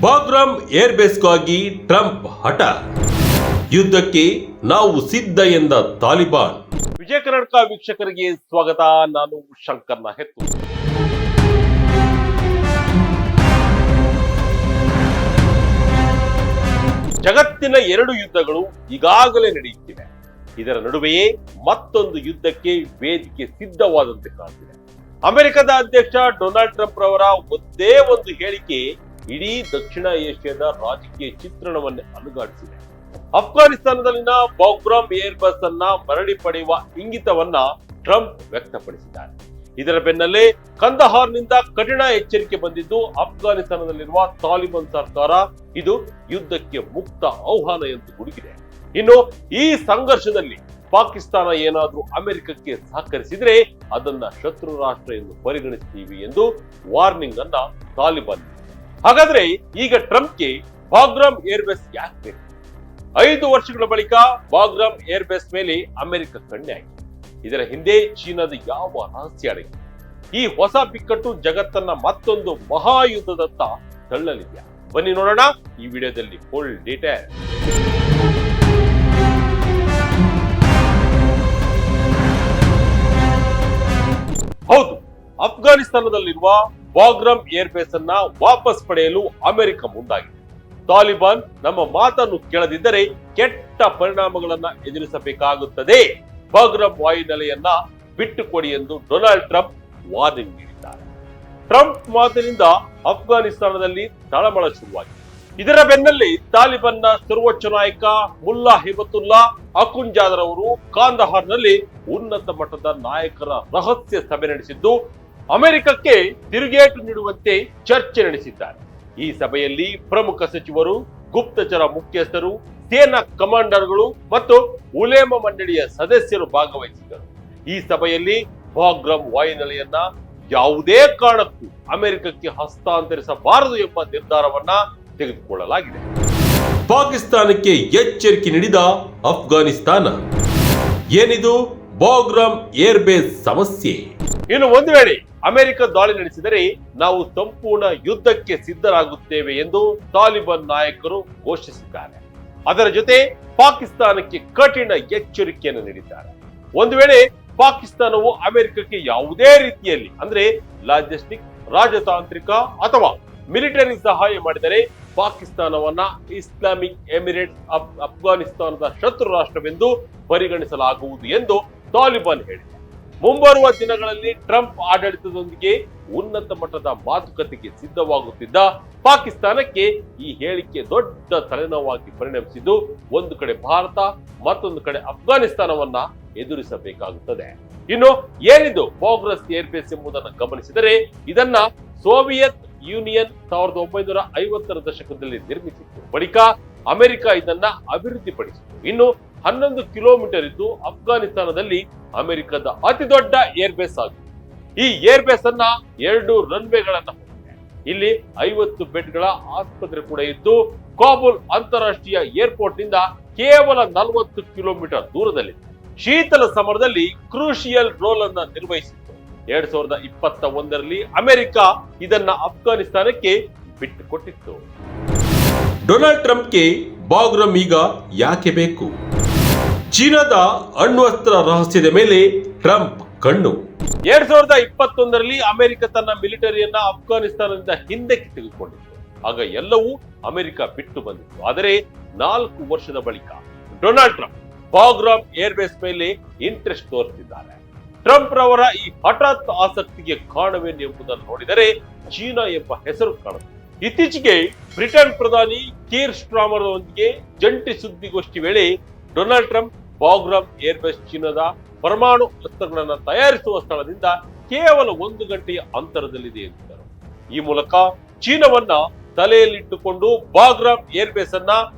Bagram ಏರ್ಬೇಸ್ಗಾಗಿ Trump ಹಠ, ಯುದ್ಧಕ್ಕೆ ನಾವು ಸಿದ್ಧ ಎಂದ ತಾಲಿಬಾನ್. ವಿಜಯ ಕರ್ನಾಟಕ ವೀಕ್ಷಕರಿಗೆ ಸ್ವಾಗತ. ನಾನು ಶಂಕರ್ನ ಹೆತ್ತು. ಜಗತ್ತಿನ 2 ಯುದ್ಧಗಳು ಈಗಾಗಲೇ ನಡೆಯುತ್ತಿವೆ. ಇದರ ನಡುವೆಯೇ ಮತ್ತೊಂದು ಯುದ್ಧಕ್ಕೆ ವೇದಿಕೆ ಸಿದ್ಧವಾದಂತೆ ಕಾಣುತ್ತಿದೆ. ಅಮೆರಿಕದ ಅಧ್ಯಕ್ಷ ಡೊನಾಲ್ಡ್ ಟ್ರಂಪ್ ರವರ ಒಂದೇ ಒಂದು ಹೇಳಿಕೆ ಇಡೀ ದಕ್ಷಿಣ ಏಷ್ಯಾದ ರಾಜಕೀಯ ಚಿತ್ರಣವನ್ನೇ ಅಲುಗಾಡಿಸಿದೆ. ಅಫ್ಘಾನಿಸ್ತಾನದಲ್ಲಿನ ಬಾಗ್ರಾಮ್ ಏರ್ ಬಸ್ ಅನ್ನ ಮರಳಿ ಪಡೆಯುವ ಇಂಗಿತವನ್ನ ಟ್ರಂಪ್ ವ್ಯಕ್ತಪಡಿಸಿದ್ದಾರೆ. ಇದರ ಬೆನ್ನಲ್ಲೇ ಕಂದಹಾರ್ನಿಂದ ಕಠಿಣ ಎಚ್ಚರಿಕೆ ಬಂದಿದ್ದು ಅಫ್ಘಾನಿಸ್ತಾನದಲ್ಲಿರುವ ತಾಲಿಬಾನ್ ಸರ್ಕಾರ ಇದು ಯುದ್ಧಕ್ಕೆ ಮುಕ್ತ ಆಹ್ವಾನ ಎಂದು ಗುಡುಗಿದೆ. ಇನ್ನು ಈ ಸಂಘರ್ಷದಲ್ಲಿ ಪಾಕಿಸ್ತಾನ ಏನಾದ್ರೂ ಅಮೆರಿಕಕ್ಕೆ ಸಹಕರಿಸಿದ್ರೆ ಅದನ್ನ ಶತ್ರು ರಾಷ್ಟ್ರ ಎಂದು ಪರಿಗಣಿಸ್ತೀವಿ ಎಂದು ವಾರ್ನಿಂಗ್ ಅನ್ನ ತಾಲಿಬಾನ್. ಹಾಗಾದ್ರೆ ಈಗ ಟ್ರಂಪ್ಗೆ ಬಾಗ್ರಾಮ್ ಏರ್ಬೇಸ್ ಯಾಕೆ ಬೇಕು? 5 ವರ್ಷಗಳ ಬಳಿಕ ಬಾಗ್ರಾಮ್ ಏರ್ಬೇಸ್ ಮೇಲೆ ಅಮೆರಿಕ ಕಣ್ಣೆ ಆಗಿದೆ. ಇದರ ಹಿಂದೆ ಚೀನಾದ ಯಾವ ರಹಸ್ಯ ಅಡಗಿದೆ? ಈ ಹೊಸ ಬಿಕ್ಕಟ್ಟು ಜಗತ್ತನ್ನ ಮತ್ತೊಂದು ಮಹಾಯುದ್ಧದತ್ತ ತಳ್ಳಲಿದೆಯಾ? ಬನ್ನಿ ನೋಡೋಣ ಈ ವಿಡಿಯೋದಲ್ಲಿ ಫುಲ್ ಡೀಟೇಲ್. ಹೌದು, ಅಫ್ಘಾನಿಸ್ತಾನದಲ್ಲಿರುವ ಬಾಗ್ರಾಮ್ ಏರ್ಬೇಸ್ ಅನ್ನ ವಾಪಸ್ ಪಡೆಯಲು ಅಮೆರಿಕ ಮುಂದಾಗಿದೆ. ತಾಲಿಬಾನ್ ನಮ್ಮ ಮಾತನ್ನು ಕೇಳದಿದ್ದರೆ ಕೆಟ್ಟ ಪರಿಣಾಮಗಳನ್ನ ಎದುರಿಸಬೇಕಾಗುತ್ತದೆ. ಬಾಗ್ರಾಮ್ ವಾಯುನೆಲೆಯನ್ನ ಬಿಟ್ಟುಕೊಡಿ ಎಂದು ಡೊನಾಲ್ಡ್ ಟ್ರಂಪ್ ವಾರ್ನಿಂಗ್ ನೀಡಿದ್ದಾರೆ. ಟ್ರಂಪ್ ಮಾತಿನಿಂದ ಅಫ್ಘಾನಿಸ್ತಾನದಲ್ಲಿ ತಳಮಳ ಶುರುವಾಗಿದೆ. ಇದರ ಬೆನ್ನಲ್ಲೇ ತಾಲಿಬಾನ್ನ ಸರ್ವೋಚ್ಚ ನಾಯಕ ಮುಲ್ಲಾ ಹಿಬತುಲ್ಲಾ ಅಖುಂಜಾದರ್ ಅವರು ಕಾಂದಹಾರ್ನಲ್ಲಿ ಉನ್ನತ ಮಟ್ಟದ ನಾಯಕರ ರಹಸ್ಯ ಸಭೆ ನಡೆಸಿದ್ದು ಅಮೆರಿಕಕ್ಕೆ ತಿರುಗೇಟು ನೀಡುವಂತೆ ಚರ್ಚೆ ನಡೆಸಿದ್ದಾರೆ. ಈ ಸಭೆಯಲ್ಲಿ ಪ್ರಮುಖ ಸಚಿವರು, ಗುಪ್ತಚರ ಮುಖ್ಯಸ್ಥರು, ಸೇನಾ ಕಮಾಂಡರ್ಗಳು ಮತ್ತು ಉಲೇಮಾ ಮಂಡಳಿಯ ಸದಸ್ಯರು ಭಾಗವಹಿಸಿದ್ದರು. ಈ ಸಭೆಯಲ್ಲಿ ಬಾಗ್ರಾಮ್ ವಾಯುನೆಲೆಯನ್ನ ಯಾವುದೇ ಕಾರಣಕ್ಕೂ ಅಮೆರಿಕಕ್ಕೆ ಹಸ್ತಾಂತರಿಸಬಾರದು ಎಂಬ ನಿರ್ಧಾರವನ್ನ ತೆಗೆದುಕೊಳ್ಳಲಾಗಿದೆ. ಪಾಕಿಸ್ತಾನಕ್ಕೆ ಎಚ್ಚರಿಕೆ ನೀಡಿದ ಅಫ್ಘಾನಿಸ್ತಾನ. ಏನಿದು ಬಾಗ್ರಾಮ್ ಏರ್ಬೇಸ್ ಸಮಸ್ಯೆ? ಇನ್ನು ಒಂದು ವೇಳೆ ಅಮೆರಿಕ ದಾಳಿ ನಡೆಸಿದರೆ ನಾವು ಸಂಪೂರ್ಣ ಯುದ್ಧಕ್ಕೆ ಸಿದ್ಧರಾಗುತ್ತೇವೆ ಎಂದು ತಾಲಿಬಾನ್ ನಾಯಕರು ಘೋಷಿಸಿದ್ದಾರೆ. ಅದರ ಜೊತೆ ಪಾಕಿಸ್ತಾನಕ್ಕೆ ಕಠಿಣ ಎಚ್ಚರಿಕೆಯನ್ನು ನೀಡಿದ್ದಾರೆ. ಒಂದು ವೇಳೆ ಪಾಕಿಸ್ತಾನವು ಅಮೆರಿಕಕ್ಕೆ ಯಾವುದೇ ರೀತಿಯಲ್ಲಿ ಅಂದ್ರೆ ಲಾಜಿಸ್ಟಿಕ್, ರಾಜತಾಂತ್ರಿಕ ಅಥವಾ ಮಿಲಿಟರಿ ಸಹಾಯ ಮಾಡಿದರೆ ಪಾಕಿಸ್ತಾನವನ್ನ ಇಸ್ಲಾಮಿಕ್ ಎಮಿರೇಟ್ಸ್ ಅಫ್ಘಾನಿಸ್ತಾನದ ಶತ್ರು ರಾಷ್ಟ್ರವೆಂದು ಪರಿಗಣಿಸಲಾಗುವುದು ಎಂದು ತಾಲಿಬಾನ್ ಹೇಳಿದೆ. ಮುಂಬರುವ ದಿನಗಳಲ್ಲಿ ಟ್ರಂಪ್ ಆಡಳಿತದೊಂದಿಗೆ ಉನ್ನತ ಮಟ್ಟದ ಮಾತುಕತೆಗೆ ಸಿದ್ಧವಾಗುತ್ತಿದ್ದ ಪಾಕಿಸ್ತಾನಕ್ಕೆ ಈ ಹೇಳಿಕೆ ದೊಡ್ಡ ತಲೆನೋವಾಗಿ ಪರಿಣಮಿಸಿದ್ದು ಒಂದು ಕಡೆ ಭಾರತ, ಮತ್ತೊಂದು ಕಡೆ ಅಫ್ಘಾನಿಸ್ತಾನವನ್ನ ಎದುರಿಸಬೇಕಾಗುತ್ತದೆ. ಇನ್ನು ಏನಿದು ಬಾಗ್ರಾಮ್ ಏರ್ಬೇಸ್ ಎಂಬುದನ್ನು ಗಮನಿಸಿದರೆ ಇದನ್ನ ಸೋವಿಯತ್ ಯೂನಿಯನ್ 1950ರ ದಶಕದಲ್ಲಿ ನಿರ್ಮಿಸಿತ್ತು. ಬಳಿಕ ಅಮೆರಿಕ ಇದನ್ನ ಅಭಿವೃದ್ಧಿಪಡಿಸಿತು. ಇನ್ನು 11 ಕಿಲೋಮೀಟರ್ ಇದ್ದು ಅಫ್ಘಾನಿಸ್ತಾನದಲ್ಲಿ ಅಮೆರಿಕದ ಅತಿ ದೊಡ್ಡ ಏರ್ಬೇಸ್ ಆಗಿದೆ. ಈ ಏರ್ಬೇಸ್ ಅನ್ನ 2 ರನ್ವೇಗಳನ್ನ ಹೊಂದಿದೆ. ಇಲ್ಲಿ 50 ಬೆಡ್ಗಳ ಆಸ್ಪತ್ರೆ ಕೂಡ ಇದ್ದು ಕಾಬೂಲ್ ಅಂತಾರಾಷ್ಟ್ರೀಯ ಏರ್ಪೋರ್ಟ್ ನಿಂದ ಕೇವಲ 40 ಕಿಲೋಮೀಟರ್ ದೂರದಲ್ಲಿದೆ. ಶೀತಲ ಸಮರದಲ್ಲಿ ಕ್ರೂಷಿಯಲ್ ರೋಲ್ ಅನ್ನ ನಿರ್ವಹಿಸಿತ್ತು. 2021ರಲ್ಲಿ ಅಮೆರಿಕ ಇದನ್ನ ಅಫ್ಘಾನಿಸ್ತಾನಕ್ಕೆ ಬಿಟ್ಟುಕೊಟ್ಟಿತ್ತು. ಡೊನಾಲ್ಡ್ ಟ್ರಂಪ್ಗೆ ಬಾಗ್ರಾಮ್ ಈಗ ಯಾಕೆ ಬೇಕು? ಚೀನಾದ ಅಣ್ವಸ್ತ್ರ ರಹಸ್ಯದ ಮೇಲೆ ಟ್ರಂಪ್ ಕಣ್ಣು. 2021ರಲ್ಲಿ ಅಮೆರಿಕ ತನ್ನ ಮಿಲಿಟರಿಯನ್ನ ಅಫ್ಘಾನಿಸ್ತಾನದಿಂದ ಹಿಂದಕ್ಕೆ ತೆಗೆದುಕೊಂಡಿತ್ತು. ಆಗ ಎಲ್ಲವೂ ಅಮೆರಿಕ ಬಿಟ್ಟು ಬಂದಿತ್ತು. ಆದರೆ 4 ವರ್ಷದ ಬಳಿಕ ಡೊನಾಲ್ಡ್ ಟ್ರಂಪ್ ಬಾಗ್ರಾಮ್ ಏರ್ಬೇಸ್ ಮೇಲೆ ಇಂಟ್ರೆಸ್ಟ್ ತೋರಿಸಿದ್ದಾರೆ. ಟ್ರಂಪ್ ರವರ ಈ ಹಠಾತ್ ಆಸಕ್ತಿಗೆ ಕಾರಣವೇನು ಎಂಬುದನ್ನು ನೋಡಿದರೆ ಚೀನಾ ಎಂಬ ಹೆಸರು ಕಾಣುತ್ತೆ. ಇತ್ತೀಚೆಗೆ ಬ್ರಿಟನ್ ಪ್ರಧಾನಿ ಕೀರ್ ಸ್ಟಾರ್ಮರ್ ಒಂದಿಗೆ ಜಂಟಿ ಸುದ್ದಿಗೋಷ್ಠಿ ವೇಳೆ ಡೊನಾಲ್ಡ್ ಟ್ರಂಪ್ ಬಾಗ್ರಾಮ್ ಏರ್ಬೇಸ್ ಚೀನಾದ ಪರಮಾಣು ಅಸ್ತ್ರಗಳನ್ನು ತಯಾರಿಸುವ ಸ್ಥಳದಿಂದ ಕೇವಲ 1 ಗಂಟೆಯ ಅಂತರದಲ್ಲಿದೆ ಎಂದಿದ್ದರು. ಈ ಮೂಲಕ ಚೀನಾವನ್ನ ತಲೆಯಲ್ಲಿಟ್ಟುಕೊಂಡು ಬಾಗ್ರಾಮ್ ಏರ್ಬೇಸ್ ಅನ್ನ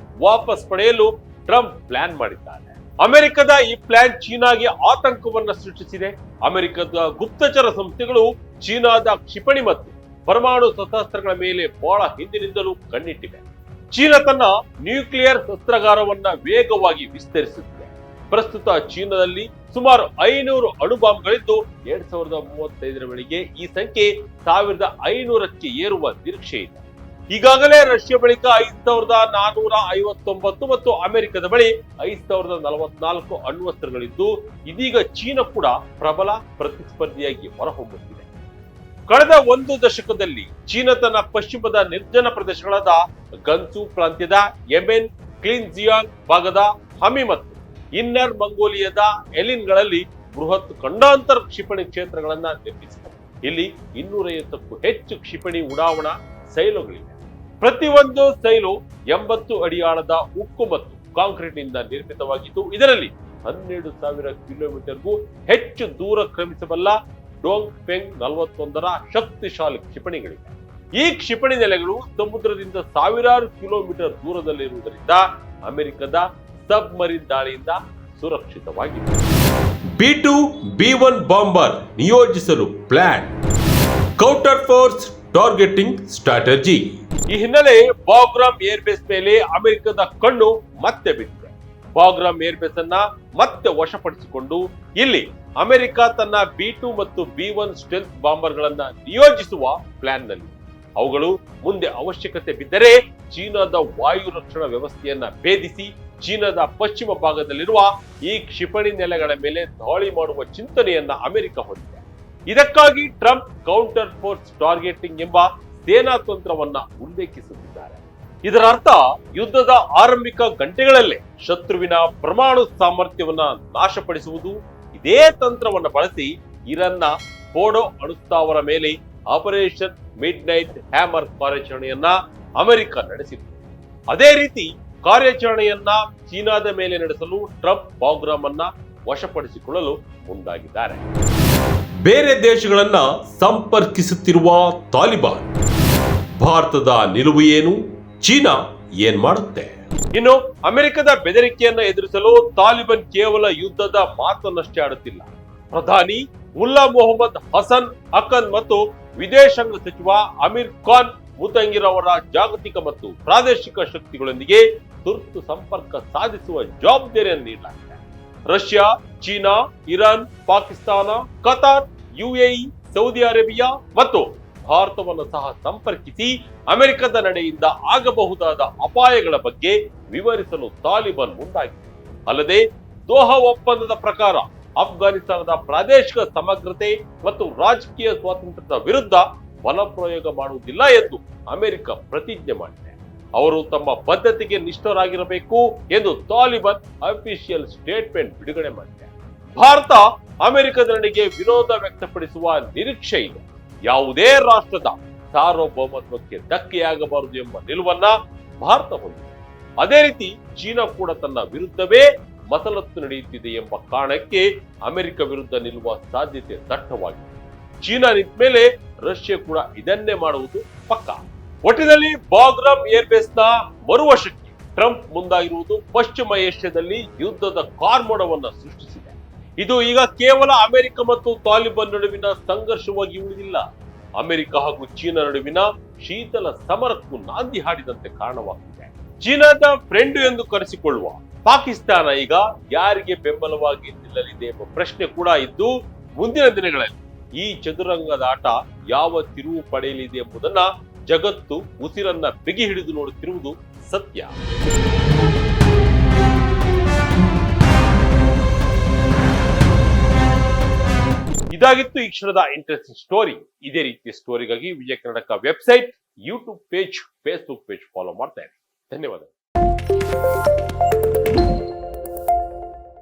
ವಾಪಸ್ ಪಡೆಯಲು ಟ್ರಂಪ್ ಪ್ಲಾನ್ ಮಾಡಿದ್ದಾರೆ. ಅಮೆರಿಕದ ಈ ಪ್ಲಾನ್ ಚೀನಾಗೆ ಆತಂಕವನ್ನ ಸೃಷ್ಟಿಸಿದೆ. ಅಮೆರಿಕದ ಗುಪ್ತಚರ ಸಂಸ್ಥೆಗಳು ಚೀನಾದ ಕ್ಷಿಪಣಿ ಮತ್ತು ಪರಮಾಣು ಶಸ್ತ್ರಾಸ್ತ್ರಗಳ ಮೇಲೆ ಬಹಳ ಹಿಂದಿನಿಂದಲೂ ಕಣ್ಣಿಟ್ಟಿವೆ. ಚೀನಾ ತನ್ನ ನ್ಯೂಕ್ಲಿಯರ್ ಶಸ್ತ್ರಾಗಾರವನ್ನ ವೇಗವಾಗಿ ವಿಸ್ತರಿಸುತ್ತಿದೆ. ಪ್ರಸ್ತುತ ಚೀನಾದಲ್ಲಿ ಸುಮಾರು 500 ಅಣುಬಾಂಬ್ಗಳಿದ್ದು 2035ರ ವೇಳೆಗೆ ಈ ಸಂಖ್ಯೆ 1500ಕ್ಕೆ ಏರುವ ನಿರೀಕ್ಷೆ ಇದೆ. ಈಗಾಗಲೇ ರಷ್ಯಾ ಬಳಿಕ 5459 ಮತ್ತು ಅಮೆರಿಕದ ಬಳಿ 5044 ಅಣ್ವಸ್ತ್ರಗಳಿದ್ದು, ಇದೀಗ ಚೀನಾ ಕೂಡ ಪ್ರಬಲ ಪ್ರತಿಸ್ಪರ್ಧಿಯಾಗಿ ಹೊರಹೊಮ್ಮುತ್ತಿದೆ. ಕಳೆದ ಒಂದು ದಶಕದಲ್ಲಿ ಚೀನಾ ತನ್ನ ಪಶ್ಚಿಮದ ನಿರ್ಜನ ಪ್ರದೇಶಗಳಾದ ಗನ್ಸು ಪ್ರಾಂತ್ಯದ ಯೆಮೆನ್, ಕ್ಲಿನ್ಜಿಯಾಂಗ್ ಭಾಗದ ಹಮಿ ಮತ್ತು ಇನ್ನರ್ ಮಂಗೋಲಿಯಾದ ಎಲಿನ್ಗಳಲ್ಲಿ ಬೃಹತ್ ಖಂಡಾಂತರ ಕ್ಷಿಪಣಿ ಕ್ಷೇತ್ರಗಳನ್ನ ನಿರ್ಮಿಸಿದೆ. ಇಲ್ಲಿ 250ಕ್ಕೂ ಹೆಚ್ಚು ಕ್ಷಿಪಣಿ ಉಡಾವಣಾ ಸೈಲೋಗಳಿವೆ. ಪ್ರತಿಯೊಂದು ಸೈಲು 80 ಅಡಿ ಆಳದ ಉಕ್ಕು ಮತ್ತು ಕಾಂಕ್ರೀಟ್ ನಿಂದ ನಿರ್ಮಿತವಾಗಿದ್ದು, ಇದರಲ್ಲಿ 12,000 ಕಿಲೋಮೀಟರ್ಗೂ ಹೆಚ್ಚು ದೂರ ಕ್ರಮಿಸಬಲ್ಲ ಡೋಂಗ್ ಫೆಂಗ್ 41ರ ಶಕ್ತಿಶಾಲಿ ಕ್ಷಿಪಣಿಗಳಿವೆ. ಈ ಕ್ಷಿಪಣಿ ನೆಲೆಗಳು ಸಮುದ್ರದಿಂದ ಸಾವಿರಾರು ಕಿಲೋಮೀಟರ್ ದೂರದಲ್ಲಿರುವುದರಿಂದ ಅಮೆರಿಕದ ಸಬ್ಮರಿನ್ ದಾಳಿಯಿಂದ ಸುರಕ್ಷಿತವಾಗಿದೆ. B2 B1 ಬಾಂಬರ್ ನಿಯೋಜಿಸಲು plan, counter force targeting strategy. ಈ ಹಿನ್ನೆಲೆ ಬಾಗ್ರಾಮ್ ಏರ್ಬೇಸ್ ಮೇಲೆ ಅಮೆರಿಕದ ಕಣ್ಣು ಮತ್ತೆ ಬಿಟ್ಟಿದೆ. ಬಾಗ್ರಾಮ್ ಏರ್ಬೇಸ್ ಅನ್ನ ಮತ್ತೆ ವಶಪಡಿಸಿಕೊಂಡು ಇಲ್ಲಿ ಅಮೆರಿಕ ತನ್ನ B2 ಮತ್ತು B1 ಸ್ಟೆಲ್ತ್ ಬಾಂಬರ್ ಗಳನ್ನ ನಿಯೋಜಿಸುವ ಪ್ಲಾನ್ ನಲ್ಲಿ. ಅವುಗಳು ಮುಂದೆ ಅವಶ್ಯಕತೆ ಬಿದ್ದರೆ ಚೀನಾದ ವಾಯು ರಕ್ಷಣಾ ವ್ಯವಸ್ಥೆಯನ್ನ ಭೇದಿಸಿ ಚೀನಾದ ಪಶ್ಚಿಮ ಭಾಗದಲ್ಲಿರುವ ಈ ಕ್ಷಿಪಣಿ ನೆಲೆಗಳ ಮೇಲೆ ದಾಳಿ ಮಾಡುವ ಚಿಂತನೆಯನ್ನ ಅಮೆರಿಕ ಹೊಂದಿದೆ. ಇದಕ್ಕಾಗಿ ಟ್ರಂಪ್ ಕೌಂಟರ್ ಫೋರ್ಸ್ ಟಾರ್ಗೆಟಿಂಗ್ ಎಂಬ ಸೇನಾ ತಂತ್ರವನ್ನ ಉಲ್ಲೇಖಿಸುತ್ತಿದ್ದಾರೆ. ಇದರ ಅರ್ಥ ಯುದ್ಧದ ಆರಂಭಿಕ ಗಂಟೆಗಳಲ್ಲೇ ಶತ್ರುವಿನ ಪರಮಾಣು ಸಾಮರ್ಥ್ಯವನ್ನ ನಾಶಪಡಿಸುವುದು. ಇದೇ ತಂತ್ರವನ್ನ ಬಳಸಿ ಇರಾನ್ನ ಫೋರ್ಡೋ ಅಣುಸ್ಥಾವರ ಮೇಲೆ ಆಪರೇಷನ್ ಮಿಡ್ ನೈಟ್ ಹ್ಯಾಮರ್ ಕಾರ್ಯಾಚರಣೆಯನ್ನ ಅಮೆರಿಕ ನಡೆಸಿತು. ಅದೇ ರೀತಿ ಕಾರ್ಯಾಚರಣೆಯನ್ನ ಚೀನಾದ ಮೇಲೆ ನಡೆಸಲು ಟ್ರಂಪ್ ಬಾಗ್ರಾಮ್ ಅನ್ನ ವಶಪಡಿಸಿಕೊಳ್ಳಲು ಮುಂದಾಗಿದ್ದಾರೆ. ಬೇರೆ ದೇಶಗಳನ್ನ ಸಂಪರ್ಕಿಸುತ್ತಿರುವ ತಾಲಿಬಾನ್, ಭಾರತದ ನಿಲುವು ಏನು, ಚೀನಾ ಏನ್ ಮಾಡುತ್ತೆ? ಇನ್ನು ಅಮೆರಿಕದ ಬೆದರಿಕೆಯನ್ನ ಎದುರಿಸಲು ತಾಲಿಬಾನ್ ಕೇವಲ ಯುದ್ಧದ ಮಾತನ್ನಷ್ಟೇ ಆಡುತ್ತಿಲ್ಲ. ಪ್ರಧಾನಿ ಮುಲ್ಲಾ ಮೊಹಮ್ಮದ್ ಹಸನ್ ಅಕನ್ ಮತ್ತು ವಿದೇಶಾಂಗ ಸಚಿವ ಅಮೀರ್ ಖಾನ್ ಮುತಂಗಿರ್ ಅವರ ಜಾಗತಿಕ ಮತ್ತು ಪ್ರಾದೇಶಿಕ ಶಕ್ತಿಗಳೊಂದಿಗೆ ತುರ್ತು ಸಂಪರ್ಕ ಸಾಧಿಸುವ ಜವಾಬ್ದಾರಿಯನ್ನು ನೀಡಲಾಗಿದೆ. Russia, China, Iran, Pakistan, Qatar, UAE, Saudi Arabia ಮತ್ತು ಭಾರತವನ್ನು ಸಹ ಸಂಪರ್ಕಿಸಿ ಅಮೆರಿಕದ ನಡೆಯಿಂದ ಆಗಬಹುದಾದ ಅಪಾಯಗಳ ಬಗ್ಗೆ ವಿವರಿಸಲು ತಾಲಿಬಾನ್ ಮುಂದಾಗಿದೆ. ಅಲ್ಲದೆ ದೋಹಾ ಒಪ್ಪಂದದ ಪ್ರಕಾರ ಅಫ್ಘಾನಿಸ್ತಾನದ ಪ್ರಾದೇಶಿಕ ಸಮಗ್ರತೆ ಮತ್ತು ರಾಜಕೀಯ ಸ್ವಾತಂತ್ರ್ಯದ ವಿರುದ್ಧ ಬಲಪ್ರಯೋಗ ಮಾಡುವುದಿಲ್ಲ ಎಂದು ಅಮೆರಿಕ ಪ್ರತಿಜ್ಞೆ ಮಾಡಿದೆ. ಅವರು ತಮ್ಮ ಬದ್ಧತೆಗೆ ನಿಷ್ಠರಾಗಿರಬೇಕು ಎಂದು ತಾಲಿಬಾನ್ ಅಫಿಷಿಯಲ್ ಸ್ಟೇಟ್ಮೆಂಟ್ ಬಿಡುಗಡೆ ಮಾಡಿದೆ. ಭಾರತ ಅಮೆರಿಕದ ನಡೆಗೆ ವಿರೋಧ ವ್ಯಕ್ತಪಡಿಸುವ ನಿರೀಕ್ಷೆ ಇದೆ. ಯಾವುದೇ ರಾಷ್ಟ್ರದ ಸಾರ್ವಭೌಮತ್ವಕ್ಕೆ ಧಕ್ಕೆಯಾಗಬಾರದು ಎಂಬ ನಿಲುವನ್ನ ಭಾರತ ಹೊಂದಿದೆ. ಅದೇ ರೀತಿ ಚೀನಾ ಕೂಡ ತನ್ನ ವಿರುದ್ಧವೇ ಮಸಲತ್ತು ನಡೆಯುತ್ತಿದೆ ಎಂಬ ಕಾರಣಕ್ಕೆ ಅಮೆರಿಕ ವಿರುದ್ಧ ನಿಲ್ಲುವ ಸಾಧ್ಯತೆ ದಟ್ಟವಾಗಿದೆ. ಚೀನಾ ನಿಂತ ಮೇಲೆ ರಷ್ಯಾ ಕೂಡ ಇದನ್ನೇ ಮಾಡುವುದು ಪಕ್ಕಾ. ಒಟ್ಟಿನಲ್ಲಿ ಬಾಗ್ರಾಮ್ ಏರ್ಬೇಸ್ ನ ಮರುವಶಕ್ಕೆ ಟ್ರಂಪ್ ಮುಂದಾಗಿರುವುದು ಪಶ್ಚಿಮ ಏಷ್ಯಾದಲ್ಲಿ ಯುದ್ಧದ ಕಾರ್ಮೋಡವನ್ನ ಸೃಷ್ಟಿಸಿದೆ. ಇದು ಈಗ ಕೇವಲ ಅಮೆರಿಕ ಮತ್ತು ತಾಲಿಬಾನ್ ನಡುವಿನ ಸಂಘರ್ಷವಾಗಿ ಉಳಿದಿಲ್ಲ, ಅಮೆರಿಕ ಹಾಗೂ ಚೀನಾ ನಡುವಿನ ಶೀತಲ ಸಮರಕ್ಕೂ ನಾಂದಿ ಹಾಡಿದಂತೆ ಕಾರಣವಾಗ್ತಿದೆ. ಚೀನಾದ ಫ್ರೆಂಡ್ ಎಂದು ಕರೆಸಿಕೊಳ್ಳುವ ಪಾಕಿಸ್ತಾನ ಈಗ ಯಾರಿಗೆ ಬೆಂಬಲವಾಗಿ ನಿಲ್ಲಲಿದೆ ಎಂಬ ಪ್ರಶ್ನೆ ಕೂಡ ಇದ್ದು, ಮುಂದಿನ ದಿನಗಳಲ್ಲಿ ಈ ಚದುರಂಗದ ಆಟ ಯಾವ ತಿರುವು ಪಡೆಯಲಿದೆ ಎಂಬುದನ್ನ ಜಗತ್ತು ಉಸಿರನ್ನ ಬಿಗಿ ಹಿಡಿದು ನೋಡುತ್ತಿರುವುದು ಸತ್ಯ. ಇದಾಗಿತ್ತು ಈ ಕ್ಷಣದ ಇಂಟ್ರೆಸ್ಟಿಂಗ್ ಸ್ಟೋರಿ. ಇದೇ ರೀತಿಯ ಸ್ಟೋರಿಗಾಗಿ Vijaya Karnataka website, YouTube page, Facebook page follow ಮಾಡ್ತಾ ಇರಿ. ಧನ್ಯವಾದ.